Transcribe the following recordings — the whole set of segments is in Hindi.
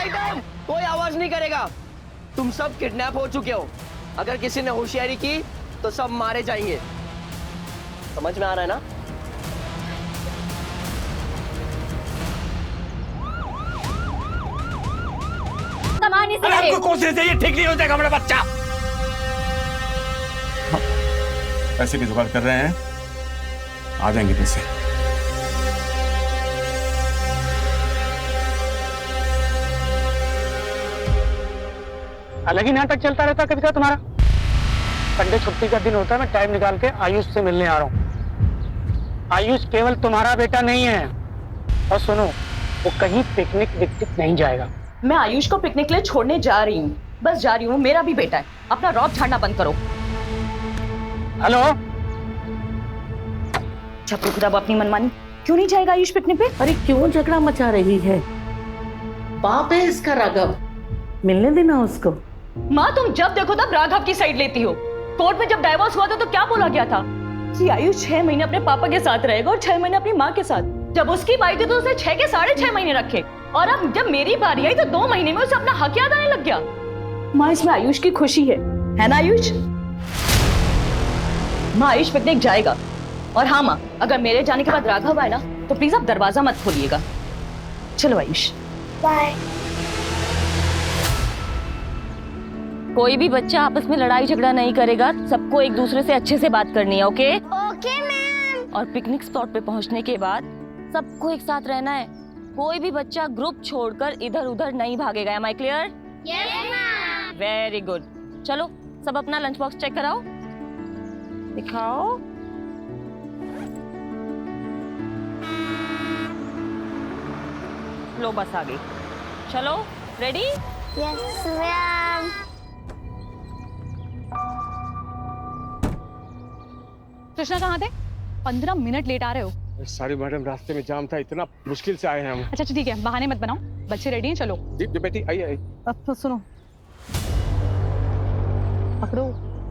आइटम कोई आवाज नहीं करेगा। तुम सब किडनैप हो चुके हो। अगर किसी ने होशियारी की तो सब मारे जाएंगे। समझ में आ रहा है ना? सामान इसे आपको कोशिश चाहिए, ठीक नहीं हो जाएगा मेरा बच्चा। पैसे की जुगाड़ कर रहे हैं, आ जाएंगे पैसे। अलग ही नाटक चलता रहता कभी का तुम्हारा। संडे छुट्टी का दिन होता है, मैं टाइम निकाल के आयुष से मिलने आ रहा हूँ। आयुष केवल तुम्हारा बेटा नहीं है। और सुनो, वो कहीं पिकनिक विकनिक नहीं जाएगा। मैं आयुष को पिकनिक के लिए छोड़ने जा रही हूँ, बस जा रही हूँ। मेरा भी बेटा है, अपना रौब झाड़ना बंद करो। हेलो, छपरी खुदा अपनी मनमानी। क्यों नहीं जाएगा आयुष पिकनिक पे? अरे क्यों झगड़ा मचा रही है? बाप है इसका राघव, मिलने देना उसको। माँ तुम जब देखो तब राघव की साइड लेती हो। कोर्ट में जब डाइवोर्स हुआ था तो क्या बोला गया था कि आयुष 6 महीने अपने पापा के साथ रहेगा और 6 महीने अपनी माँ के साथ। जब उसकी बारी थी तो उसे 6 के 6.5 महीने रखे, और अब जब मेरी बारी आई तो 2 महीने में उसे अपना हक याद आने लग गया। माँ इसमें आयुष की खुशी है ना आयुष? माँ आयुष पिकनिक जाएगा। और हाँ माँ, अगर मेरे जाने के बाद राघव आए ना तो प्लीज आप दरवाजा मत खोलिएगा। चलो आयुष, बाय। कोई भी बच्चा आपस में लड़ाई झगड़ा नहीं करेगा, सबको एक दूसरे से अच्छे से बात करनी है, ओके? Okay ma'am. और पिकनिक स्पॉट पे पहुंचने के बाद सबको एक साथ रहना है। कोई भी बच्चा ग्रुप छोड़कर इधर उधर नहीं भागेगा। Am I clear? Yes ma'am. Very good. चलो सब अपना लंच बॉक्स चेक कराओ, दिखाओ। लो बस आ गई। चलो रेडी? Yes ma'am. कृष्णा कहाँ थे? 15 मिनट लेट आ रहे हो। सॉरी मैडम, रास्ते में जाम था, इतना मुश्किल से आए हैं हम। अच्छा ठीक है, बहाने मत बनाओ। बच्चे रेडी हैं, चलो। जी बेटी आइए आइए। अब तो सुनो, पकड़ो।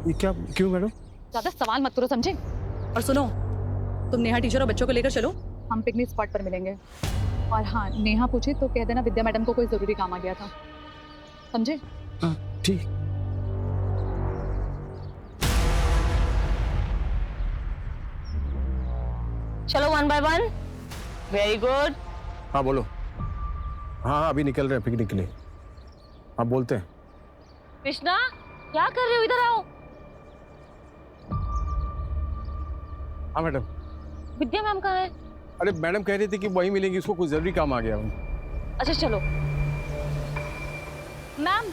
ये क्या, क्यों मैडम? ज्यादा सवाल मत करो, समझे? और सुनो, तुम नेहा टीचर और बच्चों को लेकर चलो, हम पिकनिक स्पॉट पर मिलेंगे। और हाँ, नेहा पूछे तो कह देना विद्या मैडम को कोई जरूरी काम आ गया था, समझे? हाँ ठीक। चलो 1 by 1। Very good. हाँ बोलो। हाँ अभी निकल रहे हैं पिकनिक के लिए। हाँ बोलते हैं। कृष्णा क्या कर रहे हो? इधर आओ। हाँ मैडम। विद्या मैम कहाँ है? अरे मैडम कह रही थी कि वहीं मिलेंगी, उसको कुछ जरूरी काम आ गया। अच्छा चलो। मैम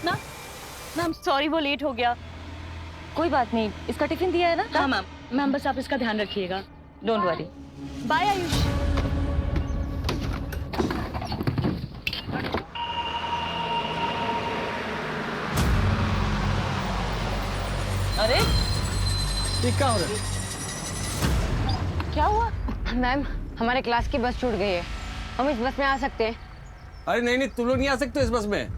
ना मैम सॉरी, वो लेट हो गया। कोई बात नहीं, इसका टिफिन दिया है ना? हाँ मैम। मैम बस आप इसका ध्यान रखिएगा। Don't worry. बाय आयुष। अरे ये क्या हो रहा है? क्या हुआ? मैम, हमारे क्लास की बस छूट गई है, हम इस बस में आ सकते हैं? अरे नहीं नहीं, तुम लोग नहीं आ सकते इस बस में,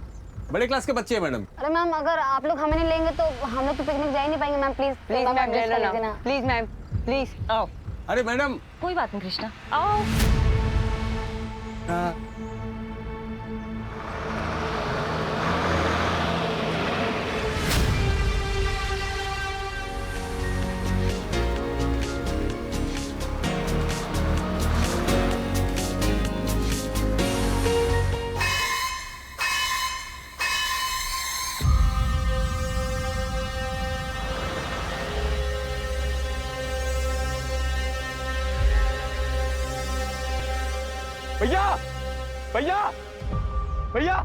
बड़े क्लास के बच्चे हैं मैडम। अरे मैम, अगर आप लोग हमें नहीं लेंगे तो हम लोग तो पिकनिक जा ही नहीं पाएंगे मैम। प्लीज प्लीज मैम, ले लेना। Please ma'am, please. आओ। अरे मैडम। कोई बात नहीं कृष्णा, आओ। भैया भैया भैया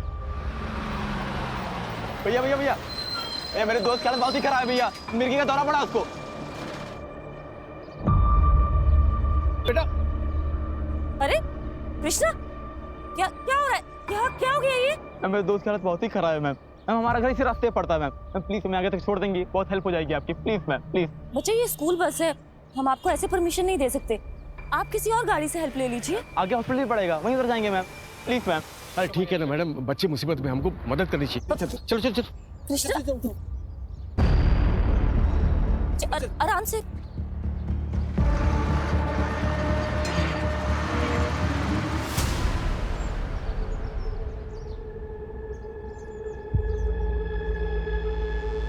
भैया भैया भैया भैया, मेरे दोस्त का हालत बहुत ही खराब है भैया, मिर्गी का दौरा पड़ा उसको। बेटा। अरे कृष्णा, क्या क्या हो रहा है? क्या हो गया ये? मेरे दोस्त की हालत बहुत ही खराब है मैम। हमारा घर इसी रास्ते पड़ता है मैम। प्लीज हमें आगे तक छोड़ देंगी, बहुत हेल्प हो जाएगी आपकी। Please ma'am, please. बच्चे ये स्कूल बस है, हम आपको ऐसे परमिशन नहीं दे सकते। आप किसी और गाड़ी से हेल्प ले लीजिए। आगे हॉस्पिटल पड़ेगा, वहीं उधर जाएंगे मैम। Please ma'am. अरे ठीक है ना मैडम, बच्चे मुसीबत में, हमको मदद करनी चाहिए। चलो चलो चलो। कृष्णा आराम से।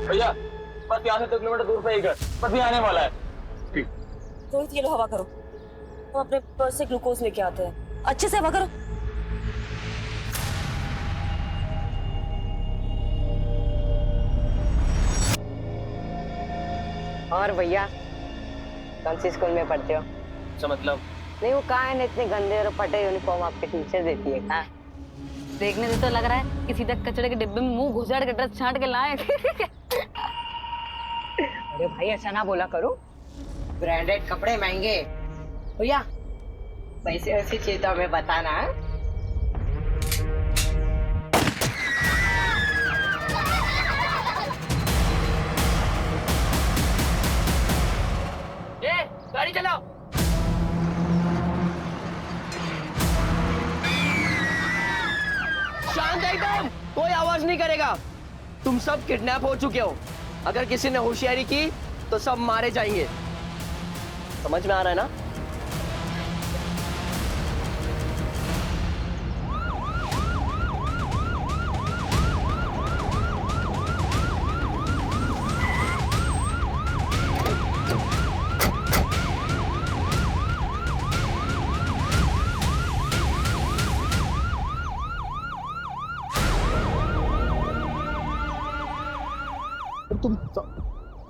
भैया बस यहाँ से 2 किलोमीटर दूर पे ही घर, बस ये आने वाला है। रोहित ये लो हवा करो, हम अपने पर्स से ग्लूकोज लेके आते हैं, अच्छे से हवा करो। और भैया कौन सी स्कूल में पढ़ते हो? अच्छा मतलब नहीं वो कहाँ है इतने गंदे और फटे यूनिफॉर्म आपके टीचर देती है कहाँ? देखने से तो लग रहा है कि सीधा कचड़े के डिब्बे में मुंह घुसाड़ के ड्रेस छांट के लाए। अरे भाई ऐसा ना बोला करो, ब्रांडेड कपड़े महंगे। भैया पैसे वैसे चाहिए तो हमें बताना है। गाड़ी चलाओ। शांत एकदम, कोई आवाज नहीं करेगा। तुम सब किडनैप हो चुके हो। अगर किसी ने होशियारी की तो सब मारे जाएंगे। समझ में आ रहा है ना?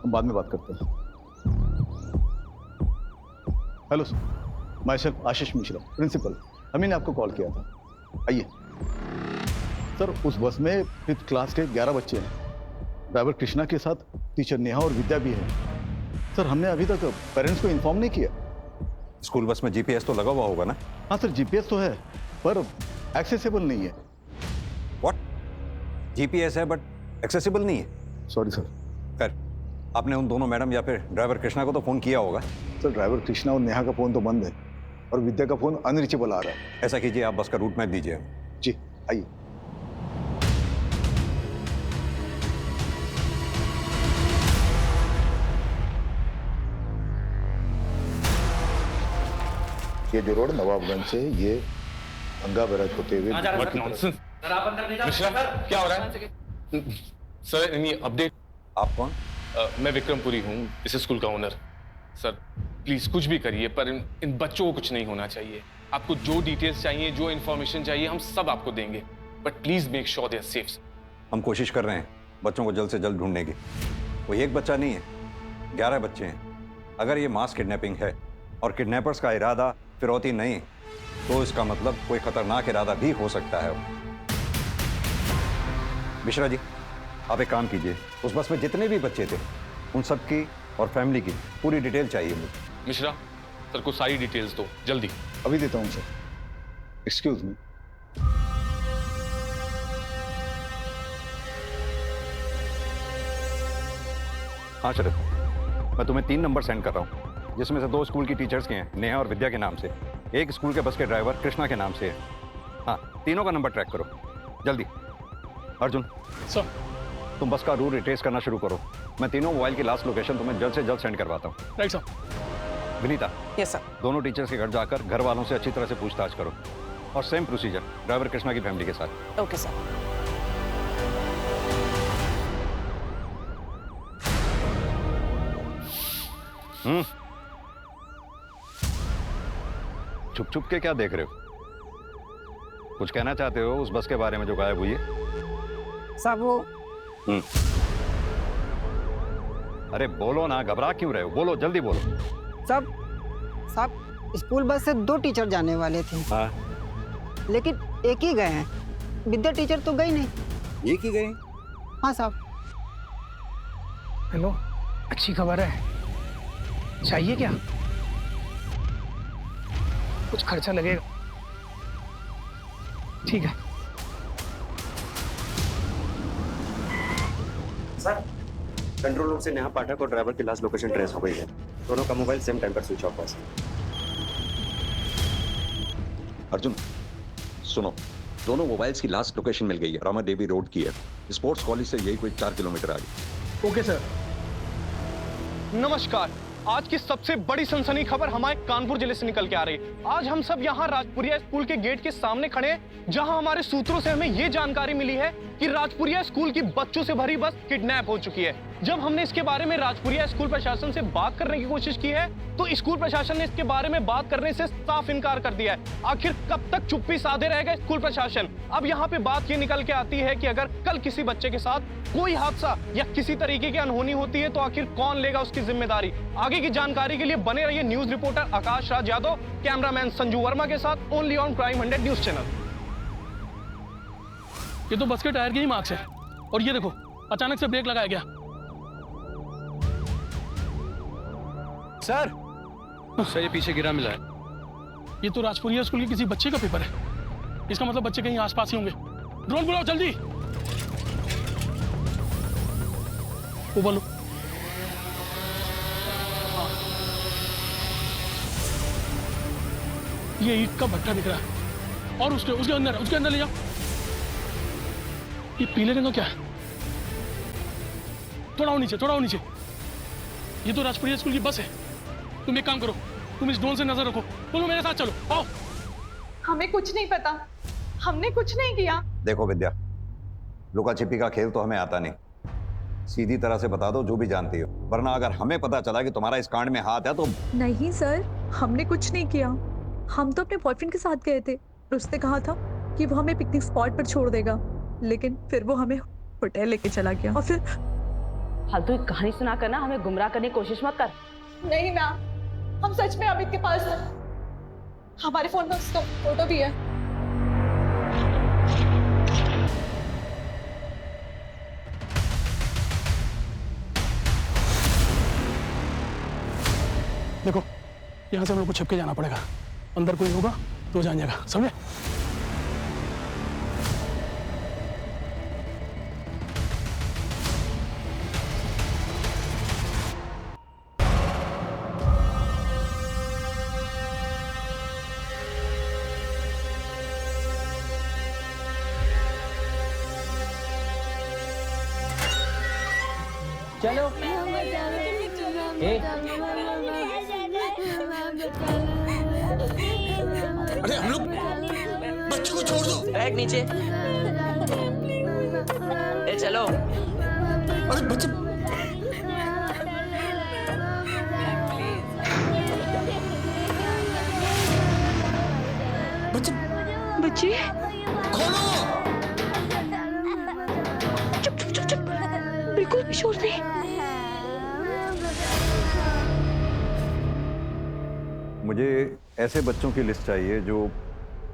हम बाद में बात करते हैं। Hello sir, myself Ashish Mishra, principal. Amin ने आपको कॉल किया था, आइए। सर उस बस में 5th क्लास के 11 बच्चे हैं। ड्राइवर कृष्णा के साथ टीचर नेहा और विद्या भी है। सर हमने अभी तक पेरेंट्स को इन्फॉर्म नहीं किया। स्कूल बस में जीपीएस तो लगा हुआ होगा ना? हाँ सर जीपीएस तो है पर एक्सेसिबल नहीं है। व्हाट? जीपीएस है बट एक्सेसिबल नहीं है? Sorry sir. खैर, आपने उन दोनों मैडम या फिर ड्राइवर कृष्णा को तो फोन किया होगा। सर ड्राइवर कृष्णा और नेहा का फोन तो बंद है और विद्या का फोन अनरीचेबल आ रहा है। ऐसा कीजिए, आप बस का रूट मैप दीजिए। जी आइए। ये जो रोड नवाबगंज से ये गंगा बैराज होते हुए मिश्रा क्या हो रहा है? Sir any update? आप कौन? मैं विक्रमपुरी हूँ, इस स्कूल का ओनर। सर प्लीज कुछ भी करिए पर इन बच्चों को कुछ नहीं होना चाहिए। आपको जो डिटेल्स चाहिए, जो इन्फॉर्मेशन चाहिए, हम सब आपको देंगे, but please make sure they are safe. हम कोशिश कर रहे हैं बच्चों को जल्द से जल्द ढूंढने की। कोई एक बच्चा नहीं है, 11 बच्चे हैं। अगर ये मास किडनैपिंग है और किडनैपर्स का इरादा फिरौती नहीं, तो इसका मतलब कोई खतरनाक इरादा भी हो सकता है। मिश्रा जी, आप एक काम कीजिए, उस बस में जितने भी बच्चे थे उन सब की और फैमिली की पूरी डिटेल चाहिए मुझे। मिश्रा सर को सारी डिटेल्स दो जल्दी। अभी देता हूँ सर। Excuse me. हाँ शरद, मैं तुम्हें 3 नंबर सेंड कर रहा हूँ, जिसमें से 2 स्कूल की टीचर्स के हैं, नेहा और विद्या के नाम से। एक स्कूल के बस के ड्राइवर कृष्णा के नाम से है। हाँ, तीनों का नंबर ट्रैक करो जल्दी। अर्जुन सर, तुम बस का रूट रिट्रेस करना शुरू करो। मैं तीनों मोबाइल की लास्ट लोकेशन तुम्हें जल्द से जल्द सेंड करवाता हूँ। Right sir. Vinita, yes sir. दोनों टीचर्स के घर जाकर घर वालों से अच्छी तरह से पूछताछ करो, और सेम प्रोसीजर ड्राइवर कृष्णा की फैमिली के साथ। Okay sir. छुप छुप के क्या देख रहे हो? कुछ कहना चाहते हो उस बस के बारे में जो गायब हुई है? सब वो अरे बोलो ना, घबरा क्यों रहे हो? बोलो, जल्दी बोलो। सब स्कूल बस से 2 टीचर जाने वाले थे। हाँ, लेकिन एक ही गए हैं, विद्या टीचर तो गई नहीं। एक ही गए? हाँ साहब। हेलो, अच्छी खबर है, चाहिए क्या? कुछ खर्चा लगेगा। ठीक है सर। कंट्रोल रूम से नेहा पाठक और ड्राइवर की लास्ट लोकेशन ट्रेस हो गई है। दोनों का मोबाइल सेम टाइम पर स्विच ऑफ हुआ। अर्जुन सुनो, दोनों मोबाइल्स की लास्ट लोकेशन मिल गई है, रामा देवी रोड की है। स्पोर्ट्स कॉलेज से यही कोई 4 किलोमीटर आगे। Okay sir. नमस्कार, आज की सबसे बड़ी सनसनी खबर हमारे कानपुर जिले से निकल के आ रही है। आज हम सब यहाँ राजपुरिया स्कूल के गेट के सामने खड़े हैं, जहाँ हमारे सूत्रों से हमें ये जानकारी मिली है कि राजपुरिया स्कूल की बच्चों से भरी बस किडनैप हो चुकी है। जब हमने इसके बारे में राजपुरिया स्कूल प्रशासन से बात करने की कोशिश की है तो स्कूल प्रशासन ने इसके बारे में बात करने से साफ इनकार कर दिया है। आखिर कब तक चुप्पी साधे रहेगा स्कूल प्रशासन? अब यहाँ पे बात ये निकल के आती है कि अगर कल किसी बच्चे के साथ कोई हादसा या किसी तरीके की अनहोनी होती है तो आखिर कौन लेगा उसकी जिम्मेदारी? आगे की जानकारी के लिए बने रहिए news reporter Akash Raj Yadav, cameraman Sanju Verma के साथ only on prime 100 news channel. ये तो बस के टायर के ही मार्क्स है और ये देखो अचानक से ब्रेक लगाया गया। सर ये पीछे गिरा मिला है। ये तो राजपुरिया स्कूल के किसी बच्चे का पेपर है। इसका मतलब बच्चे कहीं आसपास ही होंगे। ड्रोन बुलाओ जल्दी। वो बोलो। ये ईंट का भट्टा दिख रहा है और उसके अंदर ले जाओ। ये पीले रंग का क्या है? थोड़ा और नीचे। ये तो राजपुरिया स्कूल की बस है। तुम एक काम करो, तुम इस ड्रोन से नजर रखो। तुम मेरे साथ चलो, आओ। हमें कुछ नहीं पता, हमने कुछ नहीं किया। देखो विद्या, लुका छिपी का खेल तो हमें आता नहीं। सीधी तरह से बता दो जो भी जानती हो, वरना अगर हमें पता चला कि तुम्हारा इस कांड में हाथ है तो। नहीं सर, हमने कुछ नहीं किया। हम तो अपने बॉयफ्रेंड के साथ गए थे और उसने कहा था कि वो हमें पिकनिक स्पॉट पर छोड़ देगा, लेकिन फिर वो हमें होटल लेके चला गया और फिर। फालतू एक कहानी सुना कर ना हमें गुमराह करने की कोशिश मत कर। नहीं मैम, हम सच में अमित के पास थे। हमारे फोन में उसका फोटो भी है। देखो यहाँ से हम लोग को छिपके जाना पड़ेगा। अंदर कोई होगा तो जान जाएगा, समझे? चलो। अरे हम लोग बच्चों को छोड़ दो। बैग नीचे। चलो। अरे बच्चे बच्चे खोलो। चुप बिल्कुल भी शोर नहीं। मुझे ऐसे बच्चों की लिस्ट चाहिए जो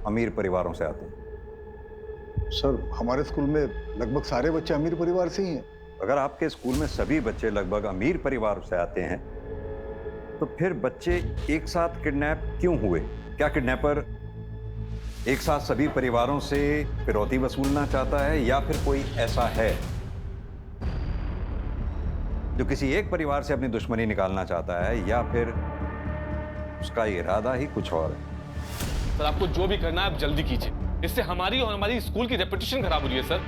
अमीर परिवारों से आते हैं। सर हमारे स्कूल में लगभग सारे बच्चे अमीर परिवार से ही हैं। अगर आपके स्कूल में सभी बच्चे लगभग अमीर परिवार से आते हैं तो फिर बच्चे एक साथ किडनैप क्यों हुए? क्या किडनैपर एक साथ सभी परिवारों से फिरौती वसूलना चाहता है या फिर कोई ऐसा है जो किसी एक परिवार से अपनी दुश्मनी निकालना चाहता है या फिर उसका इरादा ही कुछ और है? सर आपको जो भी करना है आप जल्दी कीजिए, इससे हमारी और हमारी स्कूल की रेपुटेशन खराब हो रही है सर।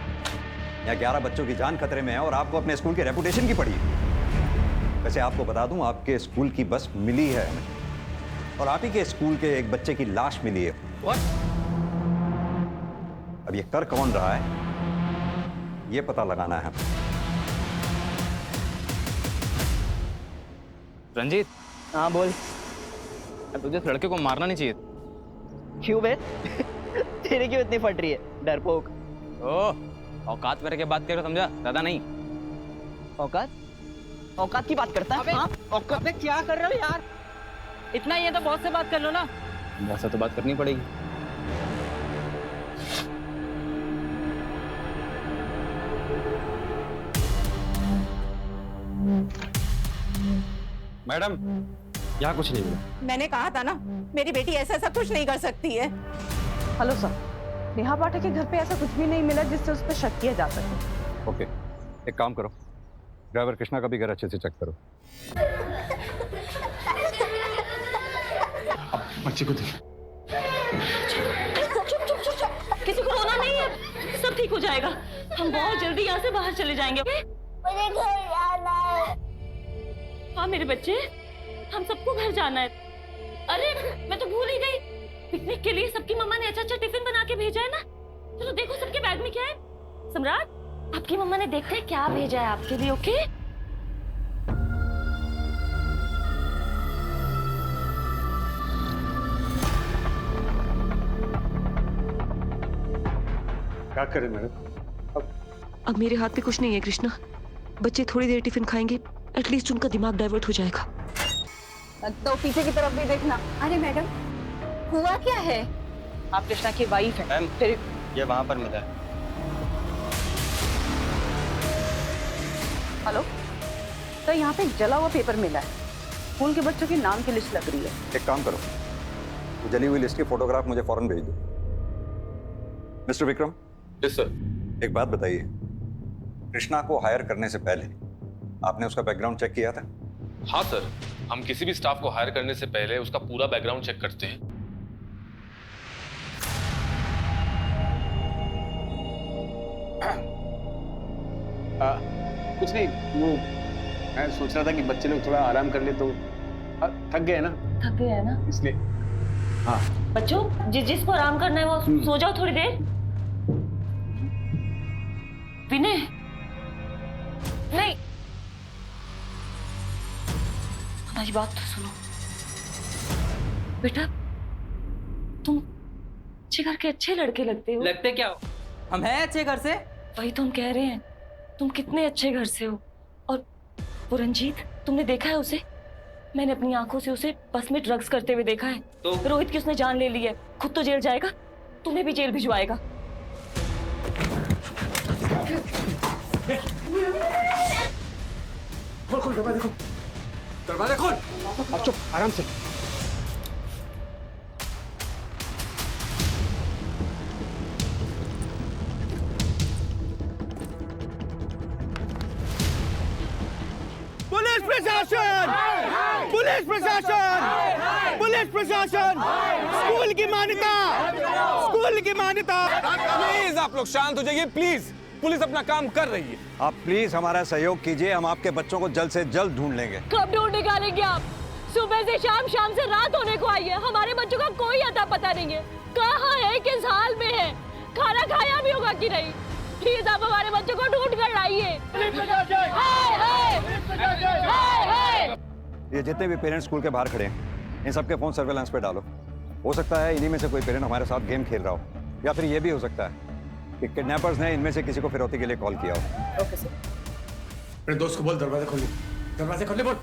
यहाँ 11 बच्चों की जान खतरे में है और आपको अपने स्कूल की रेपुटेशन की पड़ी है। वैसे आपको बता दूं, आपके स्कूल की बस मिली है हमें और आप ही के स्कूल के एक बच्चे की लाश मिली है। अब ये कर कौन रहा है ये पता लगाना है। रंजीत। हाँ बोल। तुझे इस लड़के को मारना नहीं चाहिए। क्यों बे? तेरी क्यों इतनी फट रही है डरपोक? औकात मेरे के बात कर, समझा? ज्यादा नहीं। औकात की बात करता है? हाँ? औकात में क्या कर रहे हो यार? इतना ही है तो बहुत से बात कर लो ना। वैसा तो बात करनी पड़ेगी। मैडम यहाँ कुछ नहीं मिला। मैंने कहा था ना, मेरी बेटी ऐसा कुछ नहीं कर सकती है। हेलो सर, नेहा पाठक के घर पे ऐसा कुछ भी नहीं मिला जिससे उस पर शक किया जा सके। ओके, एक काम करो, ड्राइवर कृष्णा का भी घर अच्छे से चेक करो। बच्चे को देख। किसी को रोना नहीं है, सब ठीक हो जाएगा। हम बहुत जल्दी यहाँ से बाहर चले जाएंगे। मुझे घर जाना है। हाँ मेरे बच्चे, हम सबको घर जाना है। अरे मैं तो भूल ही गई, पिकनिक के लिए सबकी मम्मा ने अच्छा अच्छा टिफिन बना के भेजा है ना। चलो देखो सबके बैग में क्या है। सम्राट, आपकी मम्मा ने देखते हैं क्या भेजा है आपके लिए। ओके क्या करें मैडम? अब मेरे हाथ में कुछ नहीं है कृष्णा। बच्चे थोड़ी देर टिफिन खाएंगे, एटलीस्ट उनका दिमाग डाइवर्ट हो जाएगा। तो पीछे की तरफ भी देखना। अरे मैडम, हुआ क्या है? आप कृष्णा की वाइफ है। मैम, फिर ये वहाँ पर मिला है। हेलो, तो यहाँ पे एक जला हुआ पेपर मिला है। स्कूल के बच्चों के नाम की लिस्ट लग रही है। एक काम करो, वो जली हुई लिस्ट की फोटोग्राफ मुझे फौरन भेज दो। मिस्टर विक्रम। Yes sir. एक बात बताइए, कृष्णा को हायर करने से पहले आपने उसका बैकग्राउंड चेक किया था? हाँ सर, हम किसी भी स्टाफ को हायर करने से पहले उसका पूरा बैकग्राउंड चेक करते हैं। कुछ नहीं, वो मैं सोच रहा था कि बच्चे लोग थोड़ा आराम कर ले तो थक गए ना, थक गए है ना इसलिए। हाँ बच्चों, जिसको आराम करना है वो सो जाओ थोड़ी देर। विनय, नहीं, हमारी बात तो सुनो बेटा। तुम अच्छे घर के अच्छे लड़के लगते हो। लगते क्या हो? हम हैं अच्छे घर से। वही तो हम कह रहे हैं, तुम कितने अच्छे घर से हो। और वो रंजीत, तुमने देखा है उसे? मैंने अपनी आंखों से उसे बस में ड्रग्स करते हुए देखा है। तो रोहित की उसने जान ले ली है, खुद तो जेल जाएगा, तुम्हें भी जेल भिजवाएगा। खोल खोल दरवाजा खोल, दरवाजा खोल। अब चुप, आराम से। पुलिस प्रशासन, पुलिस प्रशासन, पुलिस प्रशासन, स्कूल की मान्यता, स्कूल की मान्यता। प्लीज आप लोग शांत हो जाइए, प्लीज। पुलिस अपना काम कर रही है। आप प्लीज हमारा सहयोग कीजिए, हम आपके बच्चों को जल्द से जल्द ढूंढ लेंगे। कब ढूंढ निकालेंगे आप? सुबह से शाम, शाम से रात होने को आई है, हमारे बच्चों का कोई अता पता नहीं है। कहाँ है, किस हाल में है, खाना खाया भी होगा कि नहीं? प्लीज आप हमारे बच्चों को ढूंढ कर लाइए। ये जितने भी पेरेंट्स स्कूल के बाहर खड़े हैं, इन सबके फोन सर्वेलेंस पे डालो। हो सकता है इन्हीं में से कोई पेरेंट हमारे साथ गेम खेल रहा हो, या फिर ये भी हो सकता है कि किडनैपर्स ने इनमें से किसी को फिरौती के लिए कॉल किया हो। Okay sir. मेरे दोस्त को बोल दरवाजा खोलने, दरवाजा खोलने बोल।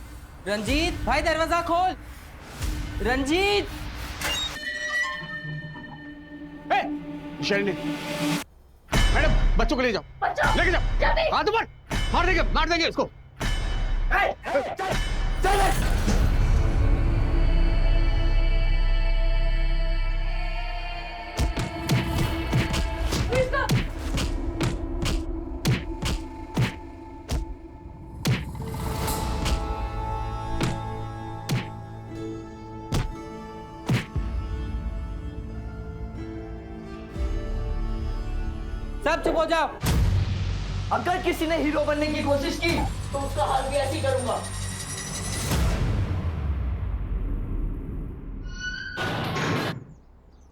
रंजीत भाई दरवाजा खोल। रंजीत, शैली, मैडम बच्चों को ले जाओ, लेके जाओ। हाथ ऊपर, मार देंगे इसको। सब चुप हो जाओ। अगर किसी ने हीरो बनने की कोशिश की तो उसका हाल भी ऐसे ही करूंगा।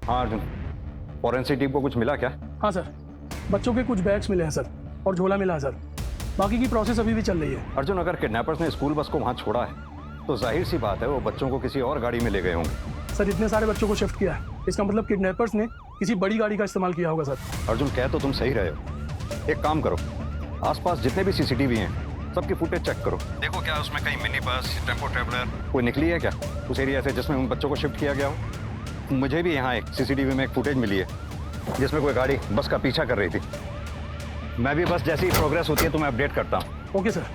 हाँ अर्जुन, फॉरेंसिक टीम को कुछ मिला क्या? हाँ सर, बच्चों के कुछ बैग्स मिले हैं सर, और झोला मिला है सर। बाकी की प्रोसेस अभी भी चल रही है। अर्जुन, अगर किडनैपर्स ने स्कूल बस को वहाँ छोड़ा है तो जाहिर सी बात है वो बच्चों को किसी और गाड़ी में ले गए होंगे। सर, इतने सारे बच्चों को शिफ्ट किया है, इसका मतलब किडनैपर्स ने किसी बड़ी गाड़ी का इस्तेमाल किया होगा सर। अर्जुन, कह तो तुम सही रहे हो। एक काम करो, आसपास जितने भी सीसीटीवी हैं सबकी फुटेज चेक करो, देखो क्या उसमें कहीं मिनी बस, टेम्पो ट्रेवलर कोई निकली है क्या उस एरिया से जिसमें उन बच्चों को शिफ्ट किया गया हो। मुझे भी यहाँ एक सीसीटीवी में एक फुटेज मिली है जिसमें कोई गाड़ी बस का पीछा कर रही थी। मैं भी बस जैसी प्रोग्रेस होती है तो मैं अपडेट करता हूँ। Okay sir.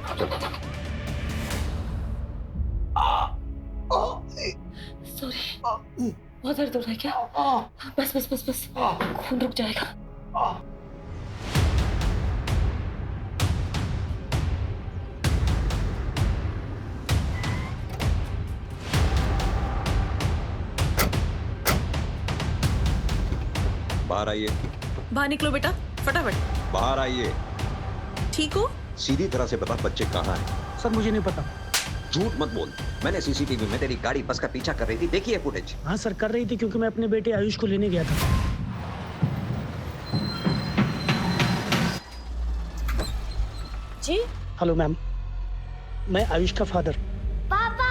सॉरी, बहुत दर्द हो रहा है क्या? बस बस बस बस, खून रुक जाएगा। बाहर आइए। बाहर निकलो बेटा, फटाफट बाहर आइए। ठीक हो? सीधी तरह से बता बच्चे कहाँ हैं? सर मुझे नहीं पता। झूठ मत बोल, मैंने सीसीटीवी में तेरी गाड़ी बस का पीछा कर रही थी, देखी है फुटेज? हाँ सर, कर रही थी क्योंकि मैं अपने बेटे आयुष को लेने गया था। जी हेलो मैम, मैं आयुष का फादर। पापा।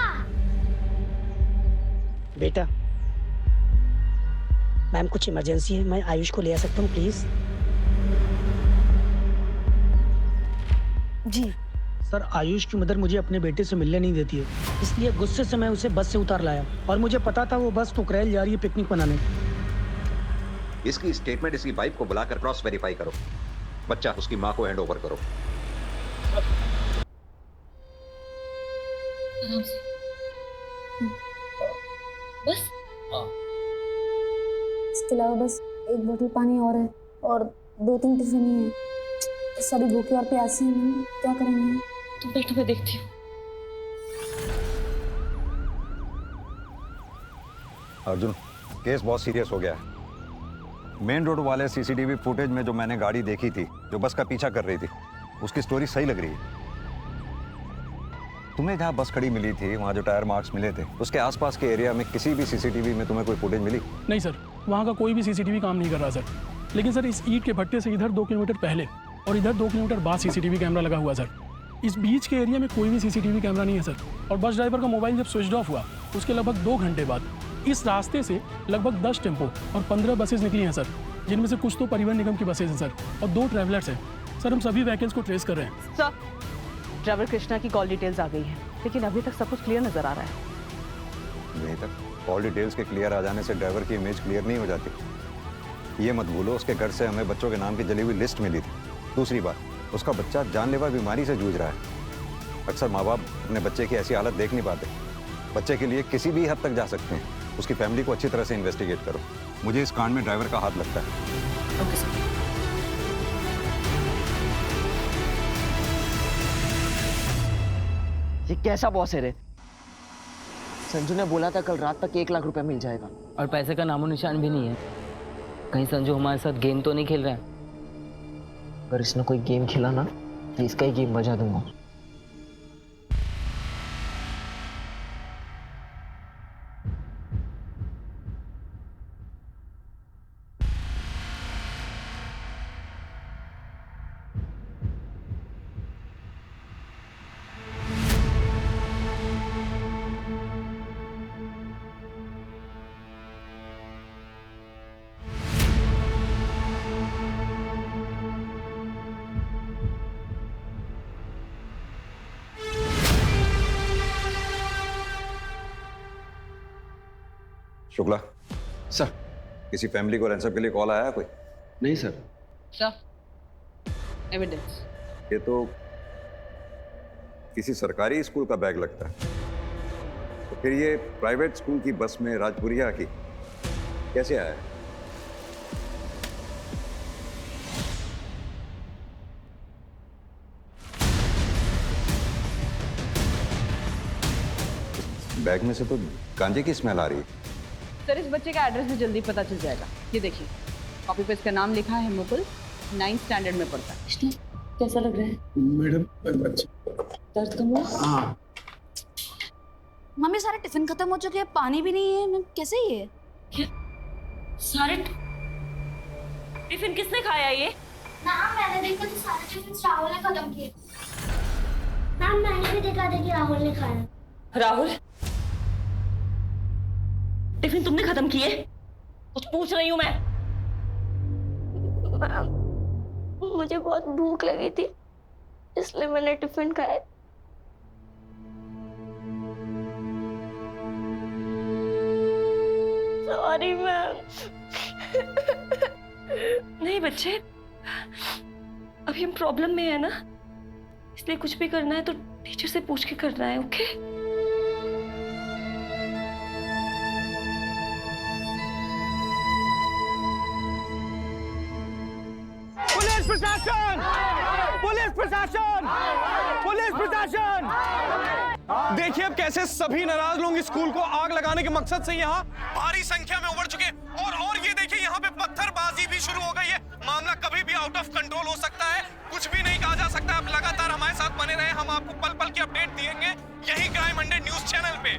बेटा, मैम कुछ इमरजेंसी है, मैं आयुष को ले आ सकता हूँ प्लीज? जी सर, आयुष की मदर मुझे अपने बेटे से मिलने नहीं देती है, इसलिए गुस्से से मैं उसे बस से उतार लाया और मुझे पता था वो बस टुकरैल जा रही है पिकनिक मनाने। इसकी स्टेटमेंट इसकी वाइफ को बुलाकर क्रॉस वेरीफाई करो। बच्चा उसकी माँ को हैंड ओवर करो। आराम से। बस इसके अलावा बस एक बोतल पानी और है और 2-3 टिफिन ही है। सभी भूखे और प्यासे हैं मैम, क्या करेंगे? तुम बैठो, मैं देखती हूँ। अर्जुन, केस बहुत सीरियस हो गया है। मेन रोड वाले सीसीटीवी फुटेज में जो मैंने गाड़ी देखी थी जो बस का पीछा कर रही थी, उसकी स्टोरी सही लग रही है। तुम्हें जहाँ बस खड़ी मिली थी वहाँ जो टायर मार्क्स मिले थे, उसके आसपास के एरिया में किसी भी सीसीटीवी में तुम्हें कोई फुटेज मिली? नहीं सर, वहाँ का कोई भी सीसीटीवी काम नहीं कर रहा सर। लेकिन सर इस ईंट के भट्टे से इधर 2 किलोमीटर पहले और इधर 2 किलोमीटर बाद सीसीटीवी कैमरा लगा हुआ सर। इस बीच के एरिया में कोई भी सीसीटीवी कैमरा नहीं है सर। और बस ड्राइवर का मोबाइल जब स्विच ऑफ हुआ उसके लगभग 2 घंटे बाद इस रास्ते से लगभग 10 टेम्पो और 15 बसेज निकली हैं सर, जिनमें से कुछ तो परिवहन निगम की बसेज हैं सर और 2 ट्रैवलर्स हैं सर। हम सभी व्हीकल्स को ट्रेस कर रहे हैं सर। ड्राइवर कृष्णा की कॉल डिटेल्स आ गई है, लेकिन अभी तक सब कुछ क्लियर नजर आ रहा है। नहीं तक कॉल डिटेल्स के क्लियर आ जाने से ड्राइवर की इमेज क्लियर नहीं हो जाती। ये मत भूलो, उसके घर से हमें बच्चों के नाम की जली हुई लिस्ट मिली थी। दूसरी बात, उसका बच्चा जानलेवा बीमारी से जूझ रहा है। अक्सर माँ बाप अपने बच्चे की ऐसी हालत देख नहीं पाते। बच्चे के लिए किसी भी हद तक जा सकते हैं। उसकी फैमिली को अच्छी तरह से इन्वेस्टिगेट करो। मुझे इस कांड में ड्राइवर का हाथ लगता है। Okay sir. ये कैसा बॉस है रे? संजू ने बोला था कल रात तक 1 लाख रुपए मिल जाएगा। और पैसे का नामो निशान भी नहीं है। कहीं संजू हमारे साथ गेम तो नहीं खेल रहा है? अगर इसने कोई गेम खेला ना तो इसका ही गेम बजा दूंगा। शुक्ला सर, किसी फैमिली को रैंसम के लिए कॉल आया कोई? नहीं सर। Sir, evidence. ये तो किसी सरकारी स्कूल का बैग लगता है। तो फिर ये प्राइवेट स्कूल की बस में राजपुरिया की कैसे आया? बैग में से तो गांजे की स्मेल आ रही है। सर, इस बच्चे का एड्रेस भी जल्दी पता चल जाएगा। ये देखिए, कॉपी पे इसका नाम लिखा है मुकुल, 9th स्टैंडर्ड में पढ़ता है। कैसा लग रहा है मैडम? दर्द कम हुआ? हाँ। मम्मी सारे टिफिन खत्म हो चुके हैं, पानी भी नहीं है। कैसे ये? क्या सारे टिफिन किसने खाया ये? मैम, मैंने देखा तो सारे टिफिन राहुल ने खत्म किए। मैम, मैंने भी देखा था कि राहुल ने खाया। राहुल, टिफिन तुमने खत्म किए? कुछ पूछ रही हूँ मैं। मुझे बहुत भूख लगी थी, इसलिए मैंने टिफिन खाया। Sorry ma'am. नहीं बच्चे, अभी हम प्रॉब्लम में है ना, इसलिए कुछ भी करना है तो टीचर से पूछ के करना है। ओके? पुलिस प्रशासन! पुलिस प्रशासन! पुलिस प्रशासन! देखिए अब कैसे सभी नाराज लोग स्कूल को आग लगाने के मकसद से यहाँ भारी संख्या में उमड़ चुके और ये देखिए यहाँ पे पत्थरबाजी भी शुरू हो गई है। मामला कभी भी आउट ऑफ कंट्रोल हो सकता है, कुछ भी नहीं कहा जा सकता। आप लगातार हमारे साथ बने रहे, हम आपको पल पल की अपडेट देंगे यही क्राइम 100 न्यूज चैनल पे।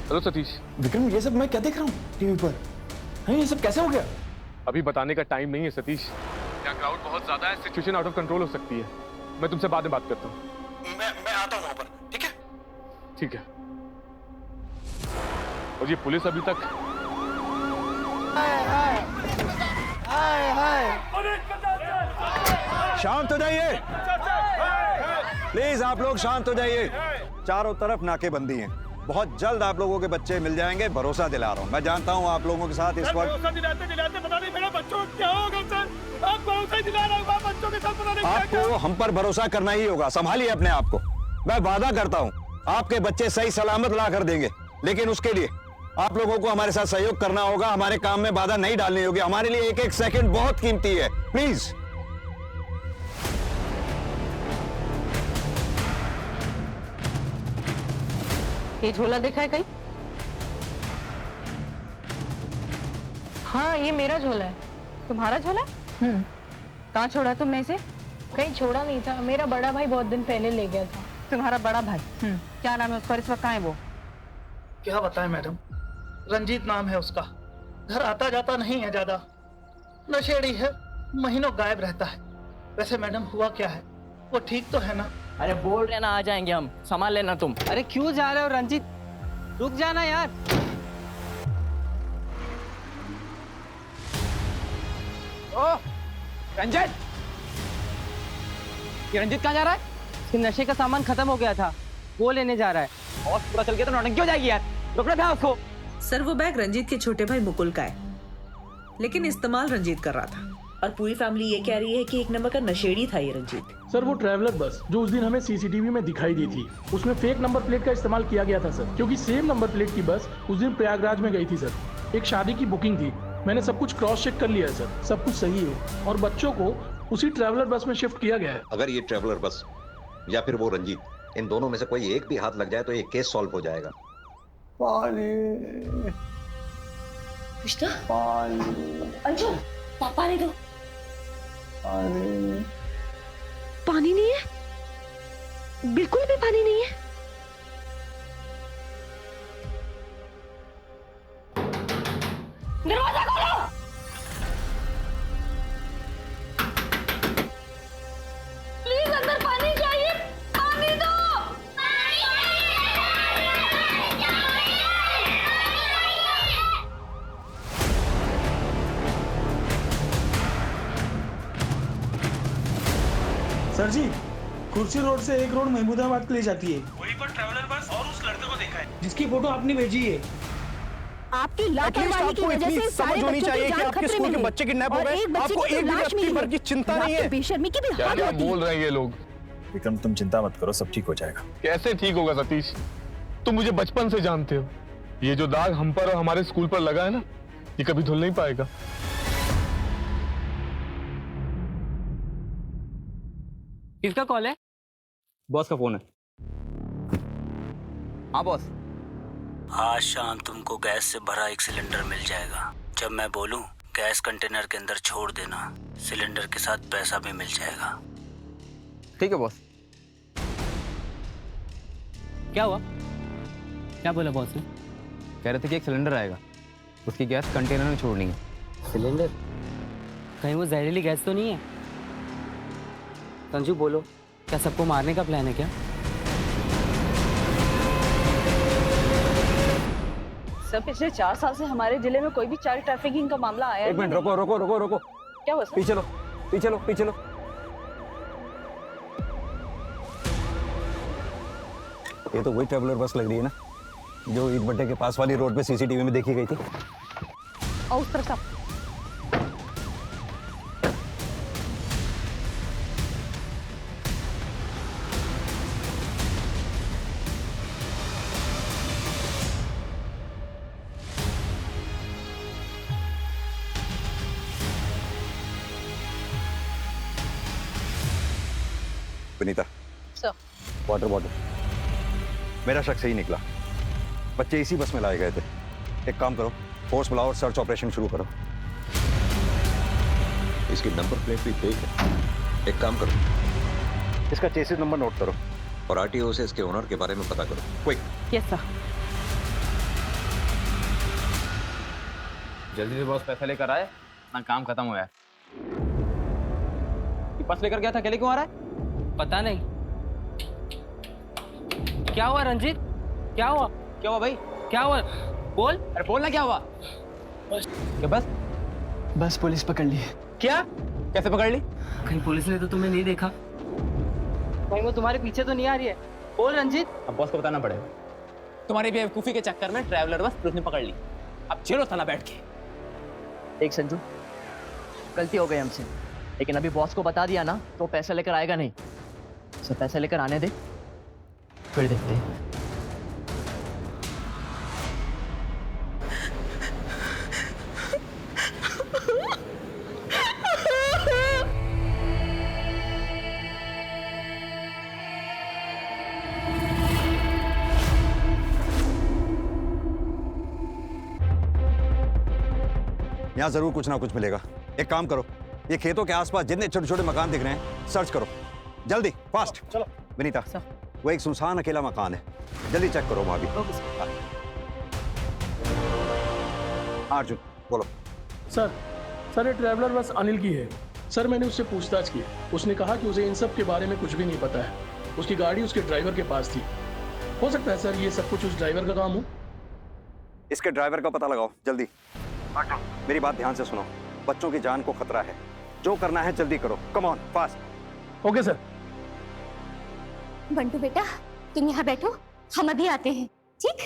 हेलो सतीश। विक्रम, ये सब मैं क्या देख रहा हूँ टीवी पर? ये सब कैसे हो गया? अभी बताने का टाइम नहीं है सतीश। यहाँ क्राउड बहुत ज्यादा है, सिचुएशन आउट ऑफ कंट्रोल हो सकती है। मैं तुमसे बाद में बात करता हूँ। मैं आता हूँ वहां पर, ठीक है? ठीक है। और ये पुलिस अभी तक शांत हो जाइए प्लीज, आप लोग शांत हो जाइए। चारों तरफ नाकेबंदी है, बहुत जल्द आप लोगों के बच्चे मिल जाएंगे, भरोसा दिला रहा हूँ। मैं जानता हूँ आप लोगों के साथ इस वक्त दिलाते पता नहीं मेरे बच्चों को क्या होगा सर। आप भरोसा दिला रहा हूँ, बच्चों के साथ पता नहीं आपको हम पर भरोसा करना ही होगा। संभालिए अपने आप को। मैं वादा करता हूँ आपके बच्चे सही सलामत ला कर देंगे, लेकिन उसके लिए आप लोगों को हमारे साथ सहयोग करना होगा। हमारे काम में बाधा नहीं डालनी होगी। हमारे लिए एक एक सेकंड बहुत कीमती है। प्लीज। ये झोला देखा है कहीं? हाँ, ये मेरा झोला है। तुम्हारा झोला? कहाँ छोड़ा तुमने इसे? कहीं छोड़ा नहीं था, मेरा बड़ा भाई बहुत दिन पहले ले गया था। तुम्हारा बड़ा भाई? क्या नाम है उसका? इस वक्त कहाँ है वो? क्या बताएं मैडम, रंजीत नाम है उसका। घर आता जाता नहीं है ज्यादा, नशेड़ी है, महीनों गायब रहता है। वैसे मैडम हुआ क्या है, वो ठीक तो है ना? अरे बोल रहे ना आ जाएंगे हम, संभाल लेना तुम। अरे क्यों जा रहे हो रंजीत, रुक जाना यार। ओ रंजीत, ये रंजीत कहाँ जा रहा है? इसके नशे का सामान खत्म हो गया था, वो लेने जा रहा है। और पूरा चल गया तो नौटंकी हो जाएगी यार, रुकना था उसको। सर वो बैग रंजीत के छोटे भाई मुकुल का है, लेकिन इस्तेमाल रंजीत कर रहा था। और पूरी फैमिली ये कह रही है कि एक नंबर का नशेड़ी था ये रंजीत। सर वो ट्रैवलर बस जो उस दिन हमें सीसीटीवी में दिखाई दी थी, उसमें फेक नंबर प्लेट का इस्तेमाल किया गया था सर, क्योंकि सेम नंबर प्लेट की बस उस दिन प्रयागराज में गई थी सर। एक शादी की बुकिंग थी, मैंने सब कुछ क्रॉस चेक कर लिया है सर, सब कुछ सही है। और बच्चों को उसी ट्रैवलर बस में शिफ्ट किया गया है। अगर ये ट्रैवलर बस या फिर वो रंजीत, इन दोनों में से कोई एक भी हाथ लग जाए तो ये केस सॉल्व हो जाएगा। कृष्णा, अंजू, पानी दो। पानी नहीं है, बिल्कुल भी पानी नहीं है। दरवाजा खोलो। प्लीज अंदर पानी चाहिए, पानी दो। सर जी, कुर्सी रोड से एक रोड महमूदाबाद के लिए जाती है। वहीं पर ट्रैवलर बस और उस लड़के को देखा है जिसकी फोटो आपने भेजी है। आपकी लापरवाही की वजह से समझ होनी चाहिए कि आपके स्कूल के बच्चे किडनैप हो गए। आपको एक भी व्यक्ति भर की चिंता नहीं है। बेशर्मी की भी हद होती है। क्या बोल रहे हैं ये लोग? विक्रम तुम चिंता मत करो, सब ठीक हो जाएगा। कैसे ठीक होगा सतीश, तुम मुझे बचपन से जानते हो। ये जो दाग हम पर और हमारे स्कूल पर लगा है ना, ये कभी धुल नहीं पाएगा। किसका कॉल है? बॉस का फोन है। हाँ बॉस। आज शाम तुमको गैस से भरा एक सिलेंडर मिल जाएगा। जब मैं बोलूं गैस कंटेनर के अंदर छोड़ देना, सिलेंडर के साथ पैसा भी मिल जाएगा। ठीक है बॉस। क्या हुआ? क्या बोला बॉस ने? कह रहे थे कि एक सिलेंडर आएगा, उसकी गैस कंटेनर में छोड़नी है। सिलेंडर? कहीं वो जहरीली गैस तो नहीं है? संजू बोलो, क्या सबको मारने का प्लान है क्या? सर पिछले 4 साल से हमारे जिले में कोई भी चाइल्ड ट्रैफिकिंग का मामला आया एक मिनट रुको रुको रुको रुको। क्या हुआ सर? पीछे लो पीछे लो पीछे लो। ये तो वही ट्रैवलर बस लग रही है ना जो ईद भट्टे के पास वाली रोड पे सीसीटीवी में देखी गई थी। और उस तरफ का विनीता, सर वाटर बॉटल। मेरा शक सही निकला, बच्चे इसी बस में लाए गए थे। एक काम करो, फोर्स बुलाओ और सर्च ऑपरेशन शुरू करो। इसकी नंबर प्लेट भी फेक है। एक काम करो, इसका चेसिस नंबर नोट करो और आरटीओ से इसके ओनर के बारे में पता करो। क्विक। Yes sir. जल्दी से बॉस पैसा लेकर आए, ना काम खत्म हो गया। बस लेकर गया था, अकेले क्यों आ रहा है? पता नहीं। क्या हुआ रंजीत? क्या हुआ? क्या हुआ भाई? क्या हुआ? बोल। अरे बोलना क्या हुआ? क्या बस? बस पुलिस पकड़ ली। क्या? कैसे पकड़ ली? कहीं पुलिस ने तो तुम्हें नहीं देखा? भाई वो तुम्हारे पीछे तो नहीं आ रही है। बोल रंजीत। अब बॉस को बताना पड़ेगा। तुम्हारी बेवकूफी के चक्कर में ट्रैवलर बस पुलिस ने पकड़ ली। अब झेलो थाना बैठ के। देख संजू, गलती हो गई हमसे, लेकिन अभी बॉस को बता दिया ना तो पैसा लेकर आएगा नहीं। सर पैसा लेकर आने दे, फिर देखते हैं। यहाँ जरूर कुछ ना कुछ मिलेगा। एक काम करो, ये खेतों के आसपास जितने छोटे छोटे मकान दिख रहे हैं सर्च करो, जल्दी, फास्ट। चलो विनीता, वो एक सुनसान अकेला मकान है, जल्दी चेक करो वहां भी। अर्जुन बोलो। सर ये ट्रैवलर बस अनिल की है। सर मैंने उससे पूछताछ की, उसने कहा कि उसे इन सब के बारे में कुछ भी नहीं पता है। उसकी गाड़ी उसके ड्राइवर के पास थी। हो सकता है सर ये सब कुछ उस ड्राइवर का काम हो। इसके ड्राइवर का पता लगाओ जल्दी। मेरी बात ध्यान से सुनो, बच्चों की जान को खतरा है, जो करना है जल्दी करो। Come on, fast. Okay sir. Bantu बेटा तुम यहाँ बैठो, हम अभी आते हैं, ठीक?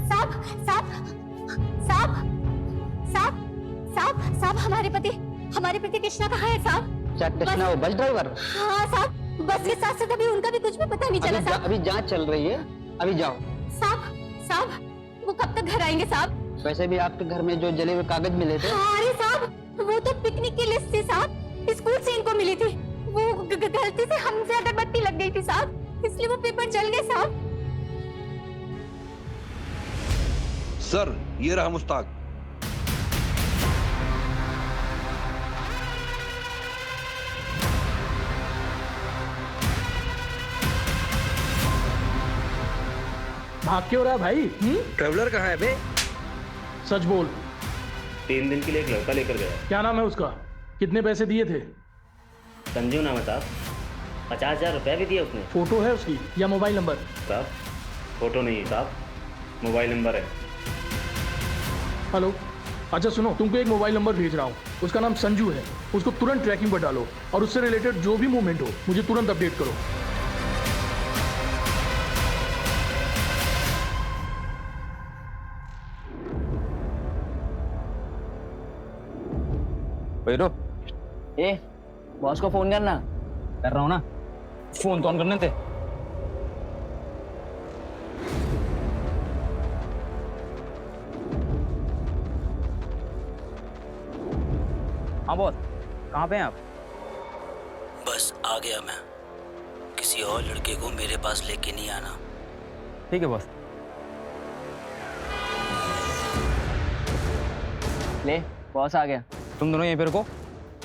साहब साहब साहब साहब साहब साहब हमारे पति कृष्णा कहाँ है साहब? क्या कृष्णा वो बस ड्राइवर? हाँ साहब, बस के साथ साथ अभी उनका भी कुछ भी पता नहीं चला साहब। अभी जांच चल रही है, अभी जाओ। साहब वो कब तक घर आएंगे साहब? वैसे भी आपके घर में जो जले हुए कागज मिले थे। अरे साहब वो तो पिकनिक की लिस्ट थी साहब, स्कूल से इनको मिली थी। वो गलती से हमसे अगरबत्ती लग गई थी साहब, इसलिए वो पेपर जल गए साहब। सर ये रहा मुश्ताक। भाग क्यों रहा भाई? ट्रैवलर कहाँ है बे? सच बोल। 3 दिन के लिए एक लड़का लेकर गया। क्या नाम है उसका? कितने पैसे दिए थे? संजू नाम है साहब, 50,000 रुपया भी दिए उसने। फोटो है उसकी या मोबाइल नंबर? साहब फोटो नहीं है साहब, मोबाइल नंबर है। हेलो, अच्छा सुनो, तुमको एक मोबाइल नंबर भेज रहा हूँ, उसका नाम संजू है। उसको तुरंत ट्रैकिंग पर डालो और उससे रिलेटेड जो भी मूवमेंट हो मुझे तुरंत अपडेट करो। ए बॉस को फोन करना। कर रहा हूँ ना, फोन तो ऑन करने थे। हाँ बॉस, कहाँ पे हैं आप? बस आ गया मैं, किसी और लड़के को मेरे पास लेके नहीं आना। ठीक है बॉस। ले बॉस आ गया। तुम दोनों यहीं पे रुको,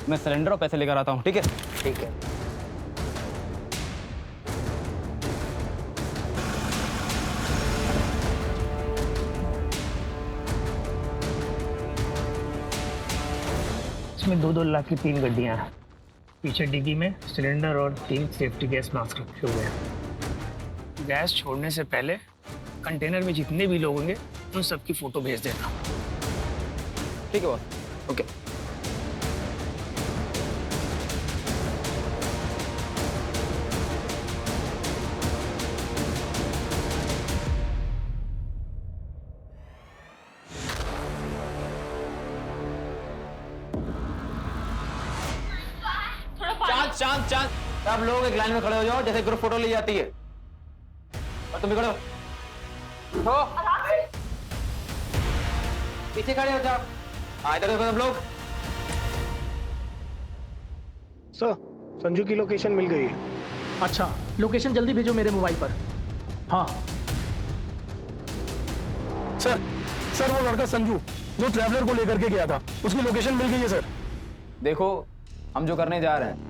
मैं सिलेंडर और पैसे लेकर आता हूँ। ठीक है? ठीक है। इसमें 2-2 लाख की 3 गड्डियाँ हैं। पीछे डिग्गी में सिलेंडर और 3 सेफ्टी गैस मास्क रखे हुए हैं। गैस छोड़ने से पहले कंटेनर में जितने भी लोग होंगे उन सबकी फोटो भेज देना। ठीक है बॉस। ओके। चांद सब लोग एक लाइन में खड़े हो जाओ, जैसे ग्रुप फोटो ली जाती है। और तुम भी खड़े हो, पीछे खड़े हो जाओ। इधर देखो सब लोग। सर संजू की लोकेशन मिल गई है। अच्छा, लोकेशन जल्दी भेजो मेरे मोबाइल पर। हाँ सर वो लड़का संजू जो ट्रैवलर को लेकर के गया था, उसकी लोकेशन मिल गई है सर। देखो हम जो करने जा रहे हैं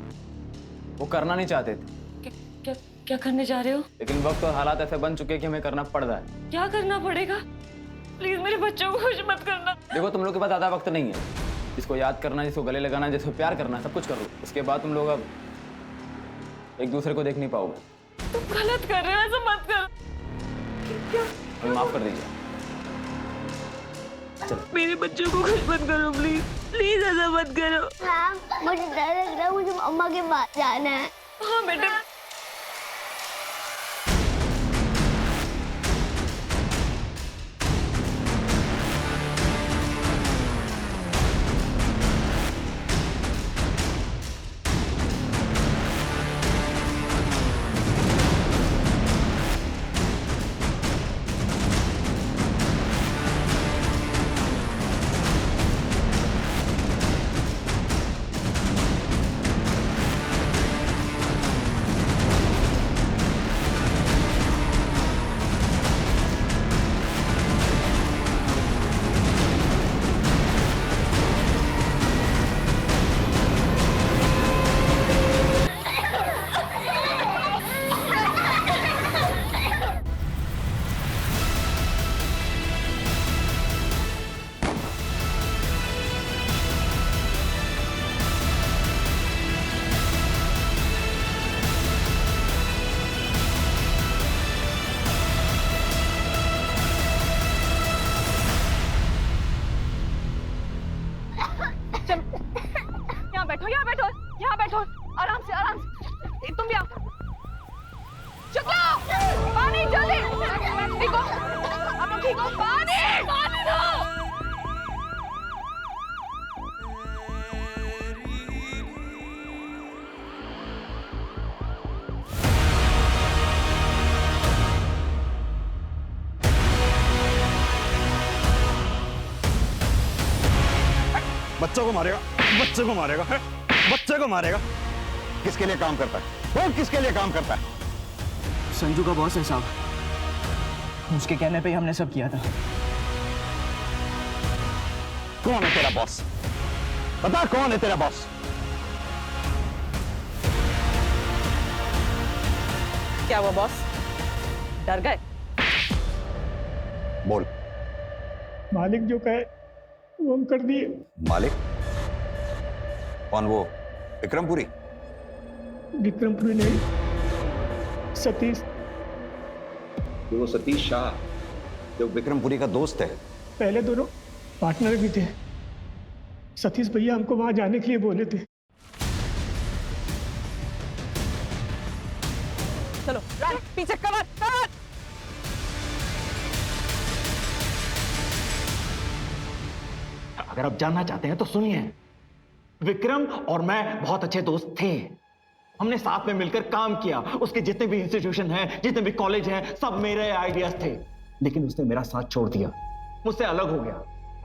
वो करना नहीं चाहते थे, क्या करने जा रहे हो? लेकिन वक्त और हालात ऐसे बन चुके हैं कि हमें करना पड़ रहा है। क्या करना पड़ेगा? प्लीज मेरे बच्चों को कुछ मत करना। देखो तुम लोग के पास ज्यादा वक्त नहीं है, जिसको याद करना, जिसको गले लगाना, जिसको प्यार करना, सब कुछ कर लो। उसके बाद तुम लोग अब एक दूसरे को देख नहीं पाओगे। तुम गलत कर रहे हो, ऐसा मत कर। क्या? हमें माफ कर दीजिए। चलो। मेरे बच्चों को कुछ मत करो प्लीज, प्लीज ऐसा मत करो। हाँ, मुझे डर लग रहा है, मुझे अम्मा के पास जाना है। हाँ बेटा। यहाँ बैठो, आराम से, आराम से। तुम भी आओ। शुक्ला, पानी जल्दी। ठीक हो? आप लोग ठीक हो? पानी, पानी दो। बच्चों को मारेगा, बच्चे को मारेगा, है? बच्चे को मारेगा। किसके लिए काम करता है वो? किसके लिए काम करता है? संजू का बॉस है साहब, उसके कहने पे ही हमने सब किया था। कौन है तेरा बॉस? बता कौन है तेरा बॉस? क्या वो बॉस डर गए? बोल। मालिक जो कहे वो हम कर दिए। मालिक? कौन वो? विक्रमपुरी? विक्रमपुरी नहीं, सतीश। वो सतीश शाह जो विक्रमपुरी का दोस्त है। पहले दोनों पार्टनर भी थे। सतीश भैया हमको वहां जाने के लिए बोले थे। चलो पीछे, कवर कवर। अगर आप जानना चाहते हैं तो सुनिए। विक्रम और मैं बहुत अच्छे दोस्त थे। हमने साथ में मिलकर काम किया। उसके जितने भी इंस्टीट्यूशन हैं, जितने भी कॉलेज हैं, सब मेरे आइडियाज थे। लेकिन उसने मेरा साथ छोड़ दिया, मुझसे अलग हो गया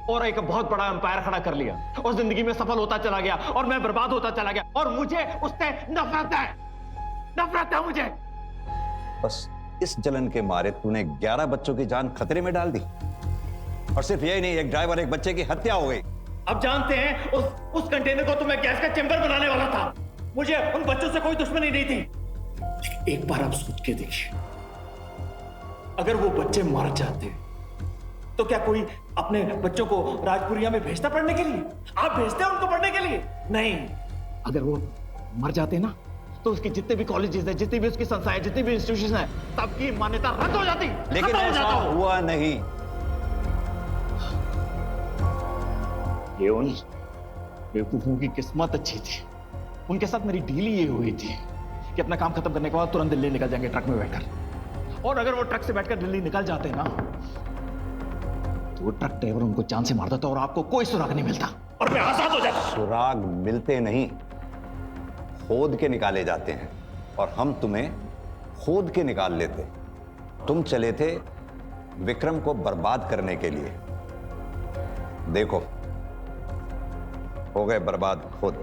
और एक बहुत बड़ा एम्पायर खड़ा कर लिया और जिंदगी में सफल होता चला गया और मैं बर्बाद होता चला गया। और मुझे उससे नफरत है, नफरत है मुझे। बस इस जलन के मारे तूने 11 बच्चों की जान खतरे में डाल दी। और सिर्फ यही नहीं, एक ड्राइवर, एक बच्चे की हत्या हो गई। अब जानते हैं उस कंटेनर को तो मैं गैस का चेंबर बनाने वाला था। मुझे उन बच्चों से कोई दुश्मनी नहीं थी। लेकिन एक बार आप सोच के देखिए, अगर वो बच्चे मर जाते तो क्या कोई अपने बच्चों को राजपुरिया में भेजता पढ़ने के लिए? आप भेजते उनको पढ़ने के लिए? नहीं। अगर वो मर जाते ना तो उसके जितने भी कॉलेजेस हैं, जितनी भी उसकी संस्थाएं, जितनी भी इंस्टीट्यूशन है, सबकी मान्यता रद्द हो जाती। लेकिन ऐसा हुआ नहीं। ये उन बेवकूफों की किस्मत अच्छी थी। उनके साथ मेरी डील ये हुई थी कि अपना काम खत्म करने के बाद तुरंत दिल्ली निकल जाएंगे ट्रक में बैठकर। और अगर वो ट्रक से बैठकर दिल्ली निकल जाते ना तो वो ट्रक ड्राइवर उनको जान से मार देता और आपको कोई सुराग नहीं मिलता और मैं आजाद हो जाता। सुराग मिलते नहीं, खोद के निकाले जाते हैं। और हम तुम्हें खोद के निकाल लेते। तुम चले थे विक्रम को बर्बाद करने के लिए। देखो हो गए बर्बाद खुद।